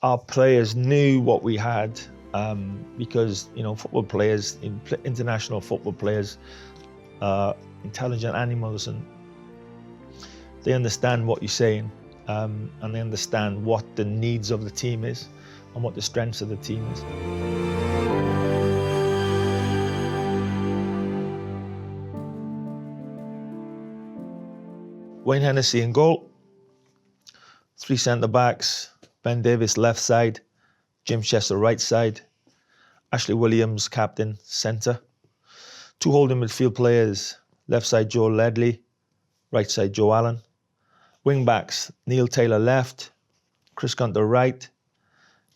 our players knew what we had because, you know, football players, international football players, are intelligent animals, and they understand what you're saying, and they understand what the needs of the team is and what the strengths of the team is. Wayne Hennessy in goal, 3 centre-backs, Ben Davies left side, Jim Chester right side, Ashley Williams captain centre, 2 holding midfield players, left side Joe Ledley, right side Joe Allen, wing backs Neil Taylor left, Chris Gunter right,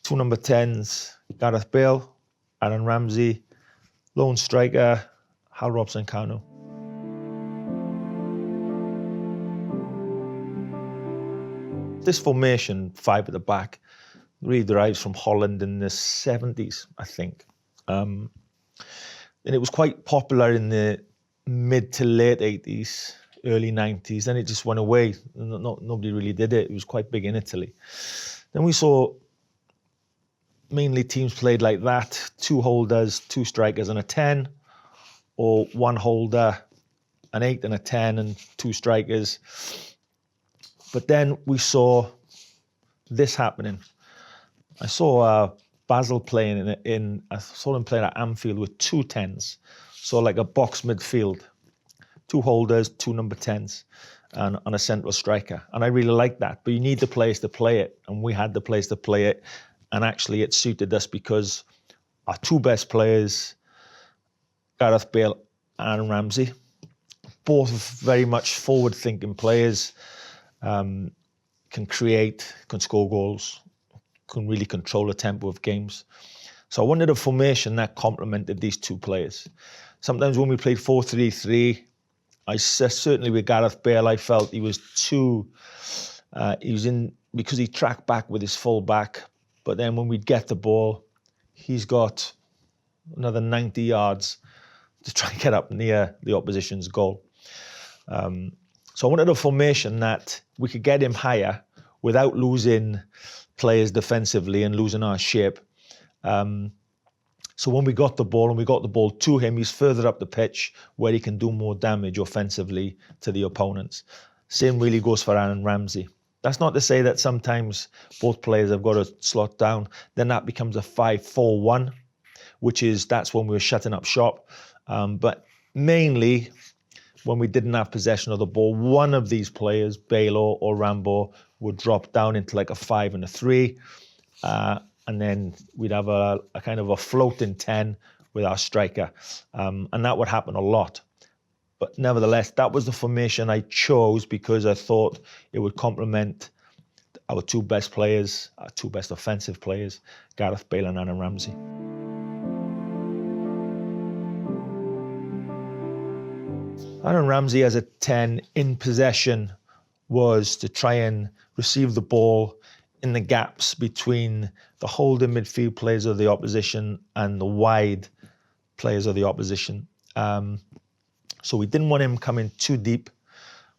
2 number 10s, Gareth Bale, Aaron Ramsey, lone striker Hal Robson-Kanu. This formation, 5 at the back, really derives from Holland in the 70s, I think. And it was quite popular in the mid to late 80s, early 90s. Then it just went away. Nobody really did it. It was quite big in Italy. Then we saw mainly teams played like that: 2 holders, 2 strikers and a 10, or 1 holder, an 8 and a 10 and 2 strikers. But then we saw this happening. I saw Basil playing I saw him playing at Anfield with 2 10s. So like a box midfield, 2 holders, 2 number 10s, and a central striker. And I really liked that. But you need the players to play it. And we had the players to play it. And actually it suited us because our 2 best players, Gareth Bale and Ramsey, both very much forward-thinking players, can create, can score goals, can really control the tempo of games. So I wanted a formation that complemented these 2 players. Sometimes when we played 4-3-3, certainly with Gareth Bale, I felt he was too, because he tracked back with his full back, but then when we'd get the ball, he's got another 90 yards to try and get up near the opposition's goal. So I wanted a formation that we could get him higher without losing players defensively and losing our shape. So when we got the ball and we got the ball to him, he's further up the pitch where he can do more damage offensively to the opponents. Same really goes for Aaron Ramsey. That's not to say that sometimes both players have got to slot down. Then that becomes a 5-4-1, that's when we're shutting up shop. But mainly, when we didn't have possession of the ball, one of these players, Bale or Rambo, would drop down into like a 5 and a 3. And then we'd have a kind of a floating 10 with our striker. And that would happen a lot. But nevertheless, that was the formation I chose because I thought it would complement our 2 best players, our 2 best offensive players, Gareth Bale and Aaron Ramsey. Aaron Ramsey as a 10 in possession was to try and receive the ball in the gaps between the holding midfield players of the opposition and the wide players of the opposition. So we didn't want him coming too deep.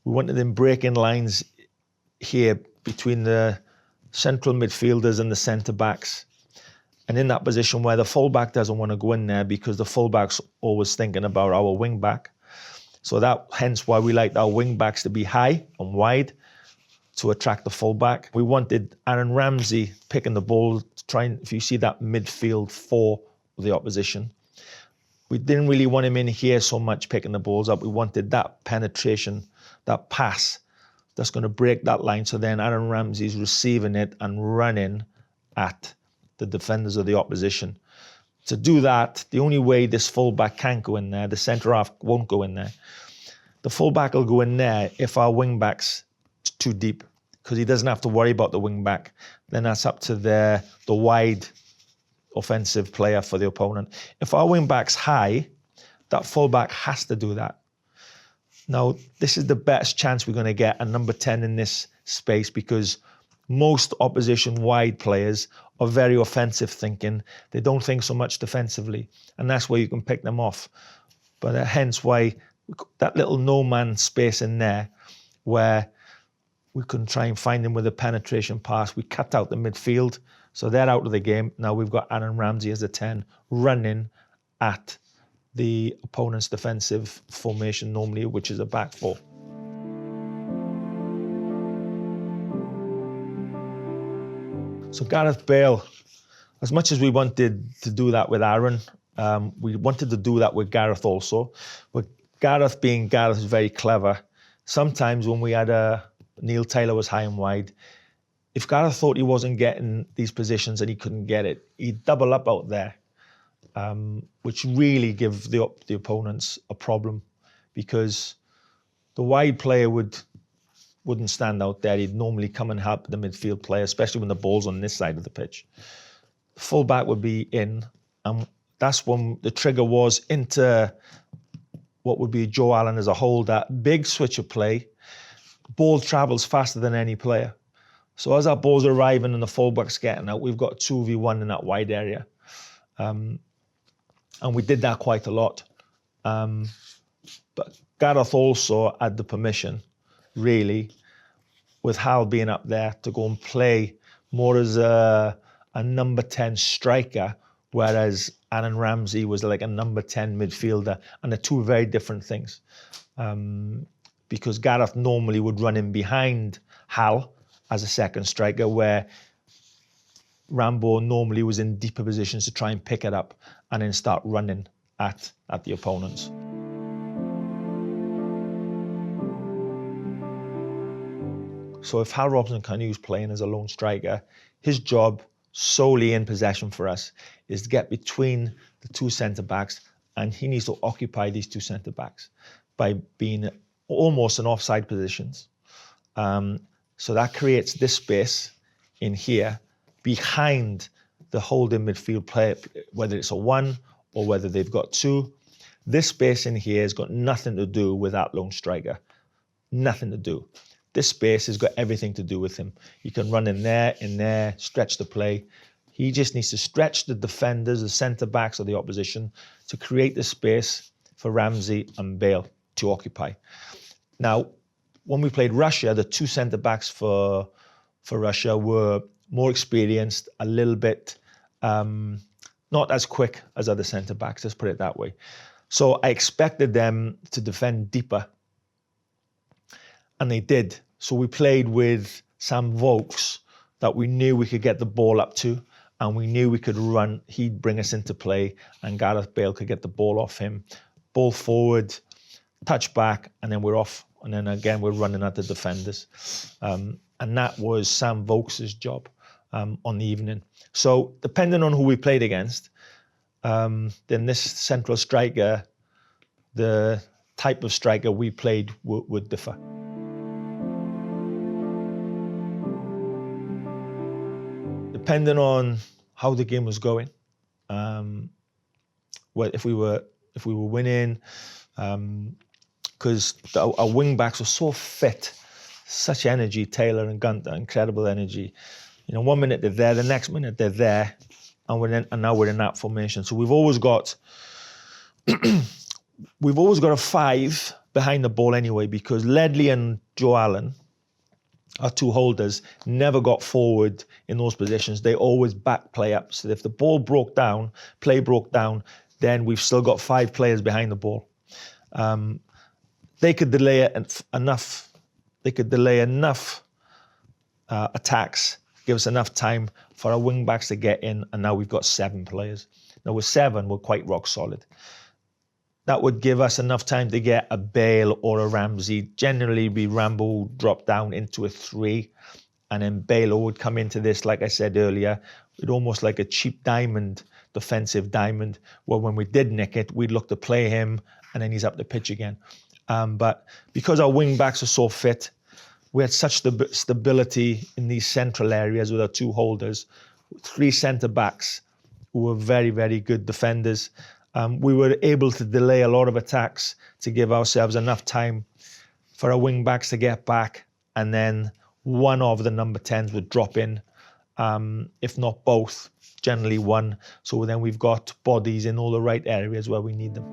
We wanted him breaking lines here between the central midfielders and the centre-backs. And in that position where the fullback doesn't want to go in there because the fullback's always thinking about our wing-back. So hence why we liked our wing-backs to be high and wide to attract the fullback. We wanted Aaron Ramsey picking the ball, if you see that midfield 4 of the opposition. We didn't really want him in here so much picking the balls up. We wanted that penetration, that pass that's going to break that line. So then Aaron Ramsey's receiving it and running at the defenders of the opposition. To do that, the only way this fullback can't go in there, the centre-half won't go in there. The fullback will go in there if our wing-back's too deep, because he doesn't have to worry about the wing-back. Then that's up to the wide offensive player for the opponent. If our wing-back's high, that fullback has to do that. Now, this is the best chance we're going to get a number 10 in this space because most opposition wide players are very offensive thinking. They don't think so much defensively, and that's where you can pick them off. But hence why that little no-man space in there where we can try and find them with a penetration pass. We cut out the midfield So they're out of the game. Now we've got Aaron Ramsey as a 10 running at the opponent's defensive formation normally, which is a back four. So Gareth Bale, as much as we wanted to do that with Aaron, we wanted to do that with Gareth also. But Gareth, being Gareth, is very clever. Sometimes when we had Neil Taylor was high and wide, if Gareth thought he wasn't getting these positions and he couldn't get it, he'd double up out there, which really give the opponents a problem, because the wide player wouldn't stand out there. He'd normally come and help the midfield player, especially when the ball's on this side of the pitch. The fullback would be in, and that's when the trigger was into what would be Joe Allen as a holder. Big switch of play. Ball travels faster than any player. So as our ball's arriving and the fullback's getting out, we've got 2v1 in that wide area. And we did that quite a lot. But Gareth also had the permission, really, with Hal being up there, to go and play more as a number 10 striker, whereas Aaron Ramsey was like a number 10 midfielder, and they're two very different things. Because Gareth normally would run in behind Hal as a second striker, where Rambo normally was in deeper positions to try and pick it up and then start running at the opponents. So if Hal Robson-Kanu's playing as a lone striker, his job solely in possession for us is to get between the two centre-backs, and he needs to occupy these two centre-backs by being almost in offside positions. So that creates this space in here behind the holding midfield player, whether it's a 1 or whether they've got 2. This space in here has got nothing to do with that lone striker. Nothing to do. This space has got everything to do with him. He can run in there, stretch the play. He just needs to stretch the defenders, the centre-backs of the opposition, to create the space for Ramsey and Bale to occupy. Now, when we played Russia, the two centre-backs for Russia were more experienced, a little bit, not as quick as other centre-backs, let's put it that way. So I expected them to defend deeper, and they did. So we played with Sam Vokes that we knew we could get the ball up to, and we knew we could run. He'd bring us into play, and Gareth Bale could get the ball off him. Ball forward, touch back, and then we're off. And then again, we're running at the defenders. And that was Sam Vokes' job on the evening. So depending on who we played against, then this central striker, the type of striker we played would differ. Depending on how the game was going, if we were winning, because our wing backs were so fit, such energy. Taylor and Gunter, incredible energy. You know, 1 minute they're there, the next minute they're there, and now we're in that formation. So we've always got a 5 behind the ball anyway, because Ledley and Joe Allen, our two holders, never got forward in those positions. They always back play up. So if the ball broke down, play broke down, then we've still got 5 players behind the ball. They could delay enough. They could delay enough attacks, give us enough time for our wing backs to get in, and now we've got 7 players. Now with 7, we're quite rock solid. That would give us enough time to get a Bale or a Ramsey. Generally, Rambo drop down into a 3, and then Bale would come into this, like I said earlier, with almost like a cheap diamond, defensive diamond, where when we did nick it, we'd look to play him, and then he's up the pitch again. But because our wing backs are so fit, we had such stability in these central areas with our 2 holders, 3 centre backs who were very, very good defenders. We were able to delay a lot of attacks to give ourselves enough time for our wing backs to get back, and then one of the number 10s would drop in, if not both, generally one. So then we've got bodies in all the right areas where we need them.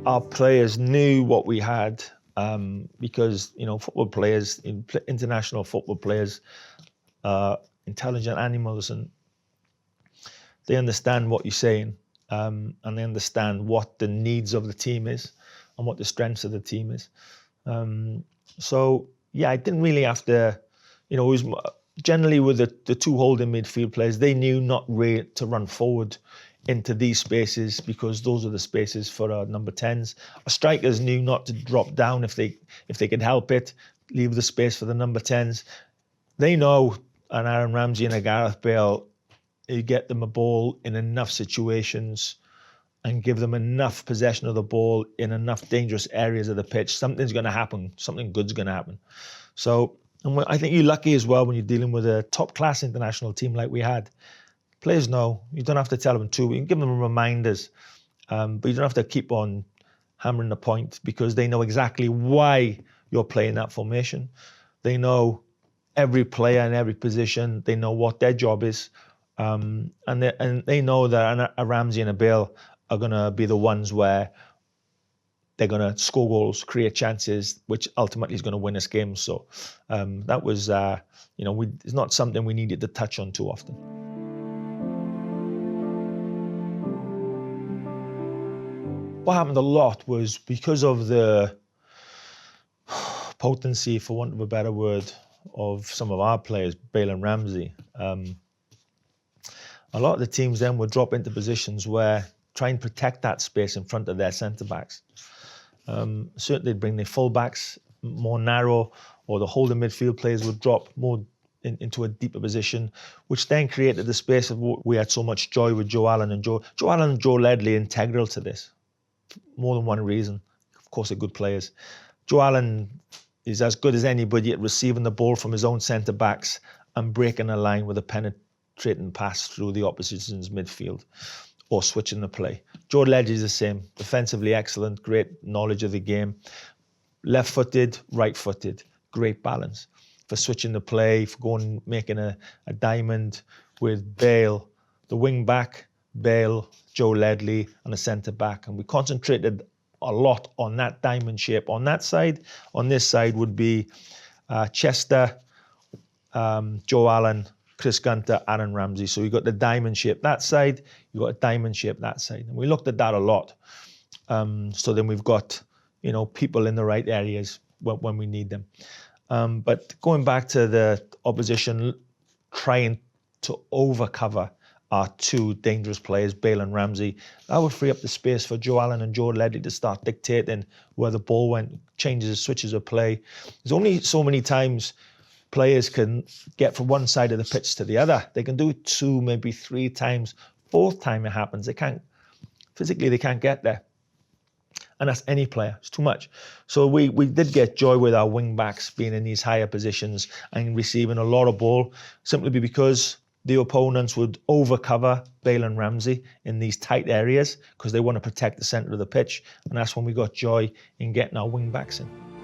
Our players knew what we had. because, football players, international football players, are intelligent animals, and they understand what you're saying, and they understand what the needs of the team is and what the strengths of the team is. So, yeah, I didn't really have to, it was generally with the two holding midfield players, they knew not really to run forward into these spaces because those are the spaces for our number 10s. Our strikers knew not to drop down if they could help it, leave the space for the number 10s. They know an Aaron Ramsey and a Gareth Bale, you get them a ball in enough situations and give them enough possession of the ball in enough dangerous areas of the pitch, something's going to happen. Something good's going to happen. So, and I think you're lucky as well when you're dealing with a top-class international team like we had. Players know. You don't have to tell them to. You can give them reminders, but you don't have to keep on hammering the point because they know exactly why you're playing that formation. They know every player in every position. They know what their job is, and they know that a Ramsey and a Bale are going to be the ones where they're going to score goals, create chances, which ultimately is going to win us games. So that was, it's not something we needed to touch on too often. What happened a lot was because of the potency, for want of a better word, of some of our players, Bale and Ramsey. A lot of the teams then would drop into positions where try and protect that space in front of their centre-backs. Certainly they'd bring their full-backs more narrow, or the holding midfield players would drop more into a deeper position, which then created the space of what we had so much joy with Joe Allen and Joe Allen and Joe Ledley integral to this. More than one reason. Of course, they're good players. Joe Allen is as good as anybody at receiving the ball from his own centre-backs and breaking a line with a penetrating pass through the opposition's midfield or switching the play. Joe Ledley is the same. Defensively excellent, great knowledge of the game. Left-footed, right-footed, great balance. For switching the play, for going, making a diamond with Bale, the wing-back, Bale, Joe Ledley, and a centre-back. And we concentrated a lot on that diamond shape. On that side, on this side would be Chester, Joe Allen, Chris Gunter, Aaron Ramsey. So you got the diamond shape that side, you got a diamond shape that side. And we looked at that a lot. So then we've got, people in the right areas when we need them. But going back to the opposition trying to overcover our two dangerous players, Bale and Ramsey, that would free up the space for Joe Allen and Joe Ledley to start dictating where the ball went, changes, switches of play. There's only so many times players can get from one side of the pitch to the other. They can do it 2, maybe 3 times. 4th time it happens, they can't get there. And that's any player. It's too much. So we did get joy with our wing backs being in these higher positions and receiving a lot of ball, simply because the opponents would overcover Bale and Ramsey in these tight areas because they want to protect the centre of the pitch. And that's when we got joy in getting our wing backs in.